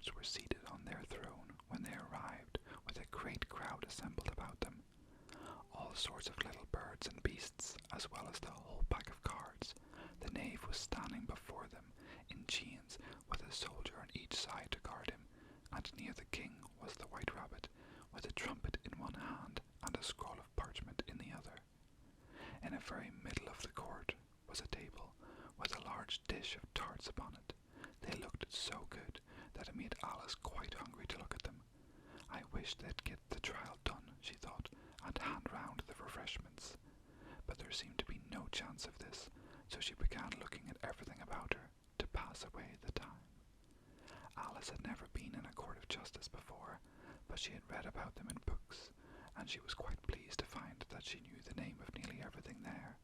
birds were seated on their throne when they arrived, with a great crowd assembled about them. All sorts of little birds and beasts, as well as the whole pack of cards. The knave was standing before them in chains, with a soldier on each side to guard him, and near the king was the white rabbit, with a trumpet in one hand and a scroll of parchment in the other. In the very middle of the court was a table, with a large dish of tarts upon it. They looked so good that it made Alice quite hungry to look at them. I wish they'd get the trial done, she thought, and hand round the refreshments. But there seemed to be no chance of this, so she began looking at everything about her to pass away the time. Alice had never been in a court of justice before, but she had read about them in books, and she was quite pleased to find that she knew the name of nearly everything there.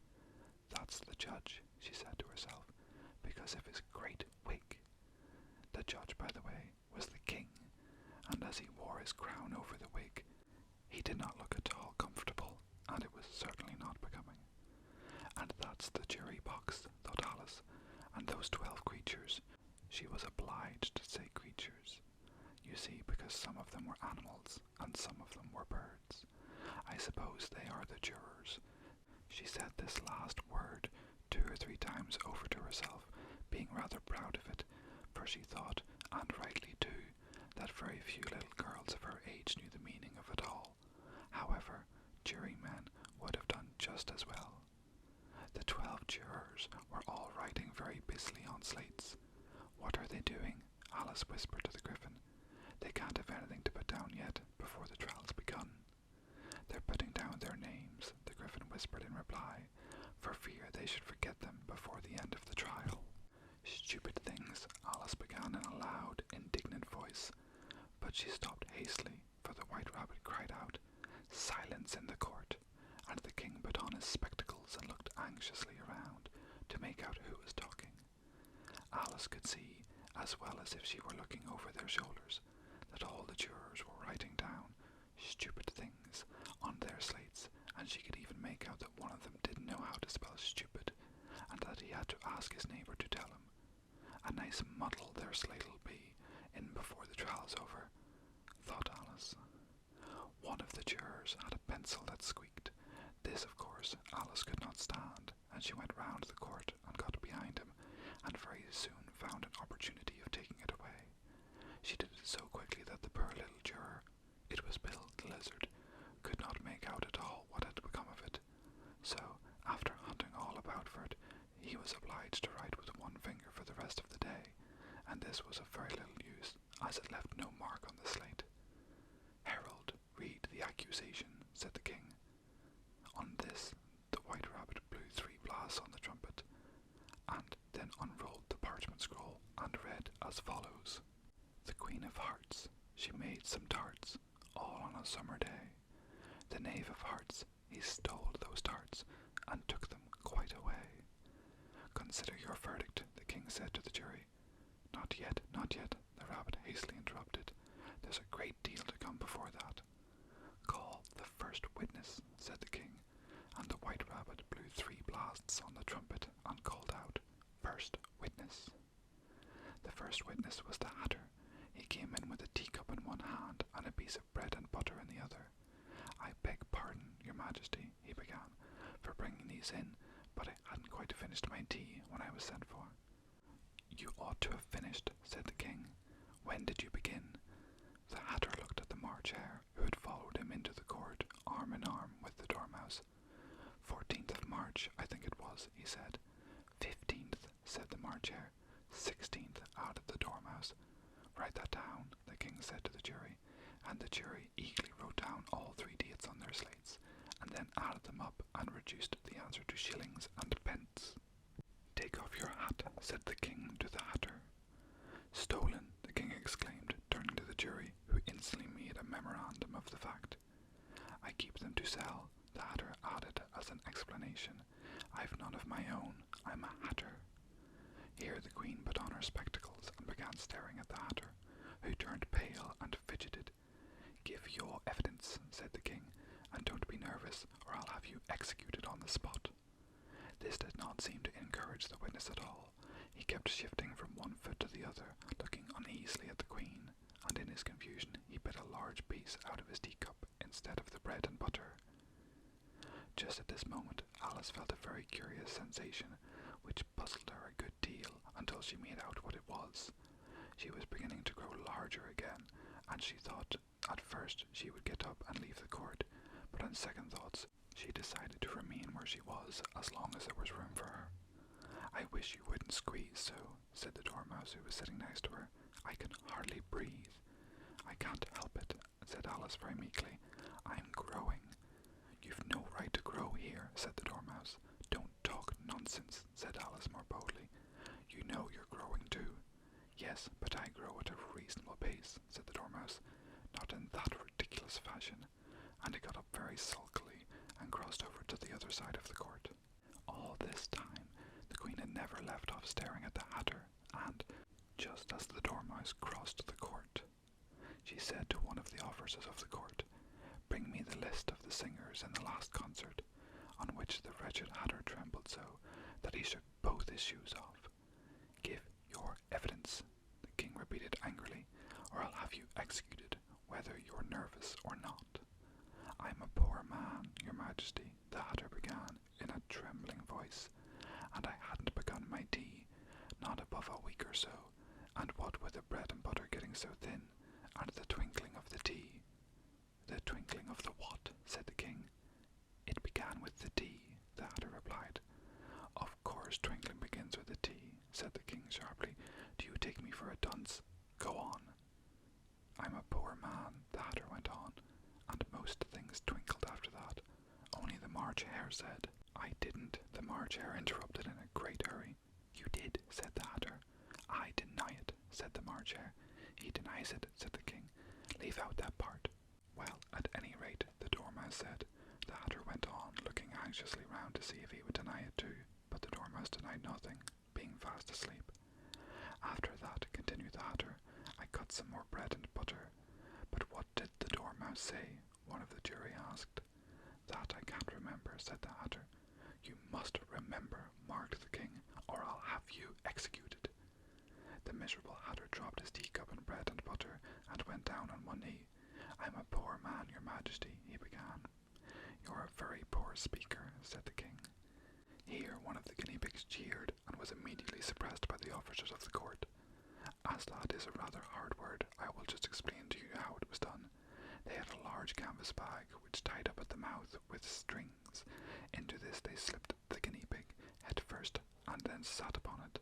"That's the judge," she said to herself, because of his great wig. The judge, by the way, was the king, and as he wore his crown over the wig, he did not look at all comfortable, and it was certainly not becoming. "And that's the jury box," thought Alice, "and those 12 creatures." She was obliged to say creatures, you see, because some of them were animals, and some of them were birds. "I suppose they are the jurors." She said this last word 2 or 3 times over to herself, being rather proud of it, for she thought, and rightly too, that very few little girls of her age knew the meaning of it all. However, jurymen would have done just as well. The 12 jurors were all writing very busily on slates. "What are they doing?" Alice whispered to the Griffin. "They can't have anything to put down yet, before the trial's begun." "They're putting down their names," the Griffin whispered in reply, for fear they should forget them before the end of the trial. "Stupid things," Alice began in a loud, indignant voice, but she stopped hastily, for the white rabbit cried out, "Silence in the court," and the king put on his spectacles and looked anxiously around to make out who was talking. Alice could see, as well as if she were looking over their shoulders, that all the jurors were writing down "stupid things" on their slates, and she could even make out that one of them didn't know how to spell stupid, and that he had to ask his neighbour to tell him. "A nice muddle their slate'll be in before the trial's over," thought Alice. One of the jurors had a pencil that squeaked. This, of course, Alice could not stand, and she went round the court and got behind him, and very soon found an opportunity of taking it away. She did it so quickly that the poor little juror, it was Bill the lizard, could not make out at all what had become of it. So, after hunting all about for it, he was obliged to write with one finger for the rest of the day, and this was of very little use, as it left no mark on the slate. "Herald, read the accusation," said the king. On this, the white rabbit blew 3 blasts on the trumpet, and then unrolled the parchment scroll and read as follows. "The Queen of Hearts, she made some tarts, all on a summer day. The Knave of Hearts, he stole those tarts, and took them quite away." "Consider your verdict," the king said to the jury. "Not yet, not yet," the rabbit hastily interrupted. "There's a great deal to come before that." "Call the first witness," said the king, and the white rabbit blew 3 blasts on the trumpet and called out, "First witness." The first witness was the Hatter. He came in with a teacup in one hand and a piece of bread and butter in the other. "I beg pardon, your majesty," he began, "for bringing these in, but I hadn't quite finished my tea when I was sent for." "You ought to have finished," said the king. "When did you begin?" The Hatter looked at the March Hare, who had followed him into the court, arm in arm with the Dormouse. 14th of March, I think it was," he said. 15th, said the March Hare. 16th, added the Dormouse. "Write that down," the king said to the jury, and the jury eagerly wrote down all 3 dates on their slates, and then added them up and reduced the answer to shillings and pence. "Take off your hat," said the king to the Hatter. "Stolen," the king exclaimed, turning to the jury, who instantly made a memorandum of the fact. "I keep them to sell," the Hatter added as an explanation. "I've none of my own. I'm a Hatter." Here the queen put on her spectacles and began staring at the Hatter, who turned pale and fidgeted. "Give your evidence," said the king, "and don't be nervous, or I'll have you executed on the spot." This did not seem to encourage the witness at all. He kept shifting from one foot to the other, looking uneasily at the queen, and in his confusion he bit a large piece out of his teacup instead of the bread and butter. Just at this moment Alice felt a very curious sensation, which puzzled her a good deal until she made out what it was. She was beginning to grow larger again, and she thought at first she would get up and leave the court, but on second thoughts she decided to remain where she was as long as there was room for her. "I wish you wouldn't squeeze so," said the Dormouse, who was sitting next to her. "I can hardly breathe." "I can't help it," said Alice very meekly. "I'm growing." "You've no right to grow here," said the Dormouse. "Don't talk nonsense," said Alice more boldly. "You know you're growing too." "Yes, but I grow at a reasonable pace," said the Dormouse. "Not in that ridiculous fashion." And it got up very sulkily and crossed over to the other side of the court. All this time the Queen had never left off staring at the Hatter, and just as the Dormouse crossed the court, she said to one of the officers of the court, "Bring me the list of the singers in the last concert," on which the wretched Hatter trembled so that he shook both his shoes off. "Give your evidence," the King repeated angrily, "or I'll have you executed, whether you're nervous or not." "I'm a poor man, your Majesty," the Hatter began in a trembling voice, "and I hadn't begun my tea, not above a week or so, and what with the bread and butter getting so thin, and the twinkling of the tea." "The twinkling of the what?" said the King. "It began with the tea," the Hatter replied. "Of course twinkling begins with the tea," said the King sharply. "Do you take me for a dunce? Go on." "I'm a poor man," the Hatter went on, "and most things twinkled after that. Only the March Hare said—" "I didn't," the March Hare interrupted in a great hurry. "You did," said the Hatter. "I deny it," said the March Hare. "He denies it," said the King. "Leave out that part." "Well, at any rate," the Dormouse said. The Hatter went on, looking anxiously round to see if he would deny it too, but the Dormouse denied nothing, being fast asleep. "After that," continued the Hatter, "I cut some more bread and butter." "But what did the Dormouse say?" one of the jury asked. "That I can't remember," said the Hatter. "You must remember," marked the King, "or I'll have you executed." The miserable Hatter dropped his teacup and bread and butter, and went down on one knee. "I'm a poor man, your Majesty," he began. "You're a very poor speaker," said the King. Here one of the guinea pigs cheered, and was immediately suppressed by the officers of the court. As that is a rather hard word, I will just explain to you how it was done. They had a large canvas bag, which tied up at the mouth with strings. Into this they slipped the guinea pig, head first, and then sat upon it.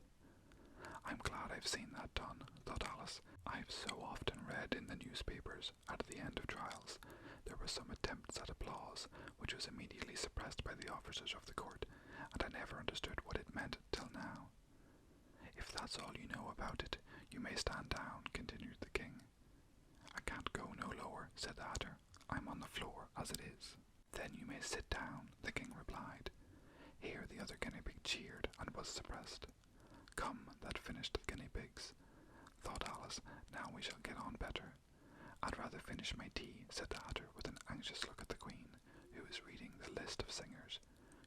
"I'm glad I've seen that done," thought Alice. "I've so often read in the newspapers, at the end of trials, there were some attempts at applause, which was immediately suppressed by the officers of the court, and I never understood what it meant till now." "If that's all you know about it, you may stand down," continued the King. "I can't go no lower," said the Hatter. "I'm on the floor as it is." "Then you may sit down," the King replied. Here the other guinea pig cheered and was suppressed. "Come, that finished the guinea pigs," thought Alice. "Now we shall get on better." "I'd rather finish my tea," said the Hatter, with an anxious look at the Queen, who was reading the list of singers.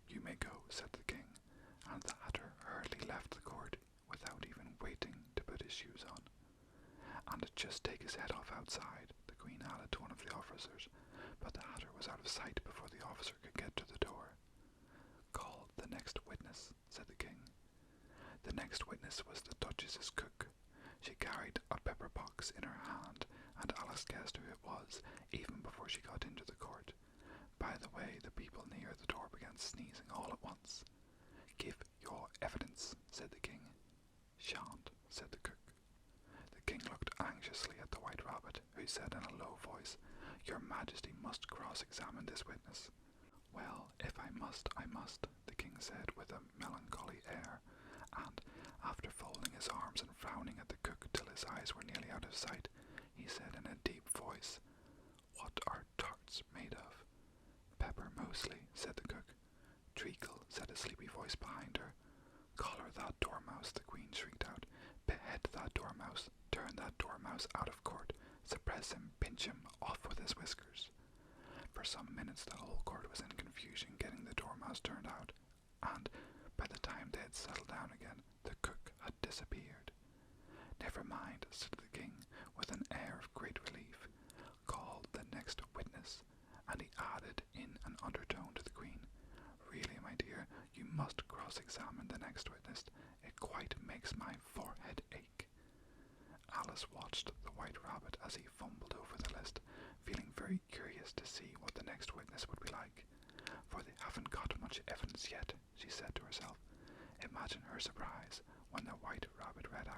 "You may go," said the King, and the Hatter hurriedly left the court without even waiting to put his shoes on. "And just take his head off outside," the Queen added to one of the officers, but the Hatter was out of sight before the officer could get to the door. "Call the next witness," said the King. The next witness was the Duchess's cook. She carried a pepper box in her hand, and Alice guessed who it was, even before she got into the court. By the way, the people near the door began sneezing all at once. "Give your evidence," said the King. "Shan't," said the cook. The King looked anxiously at the White Rabbit, who said in a low voice, "Your Majesty must cross-examine this witness." "Well, if I must, I must," the King said with a melancholy air, and, after folding his arms and frowning at the cook till his eyes were nearly out of sight, he said in a deep voice, "What are tarts made of?" "Pepper mostly," said the cook. "Treacle," said a sleepy voice behind her. "Collar that dormouse," the Queen shrieked out. "Behead that dormouse, turn that dormouse out of court, suppress him, pinch him, off with his whiskers." For some minutes the whole court was in confusion getting the dormouse turned out, and by the time they had settled down again, the cook had disappeared. "Never mind," said the King, must cross-examine the next witness. It quite makes my forehead ache. Alice watched the White Rabbit as he fumbled over the list, feeling very curious to see what the next witness would be like. For they haven't got much evidence yet, she said to herself. Imagine her surprise when the White Rabbit read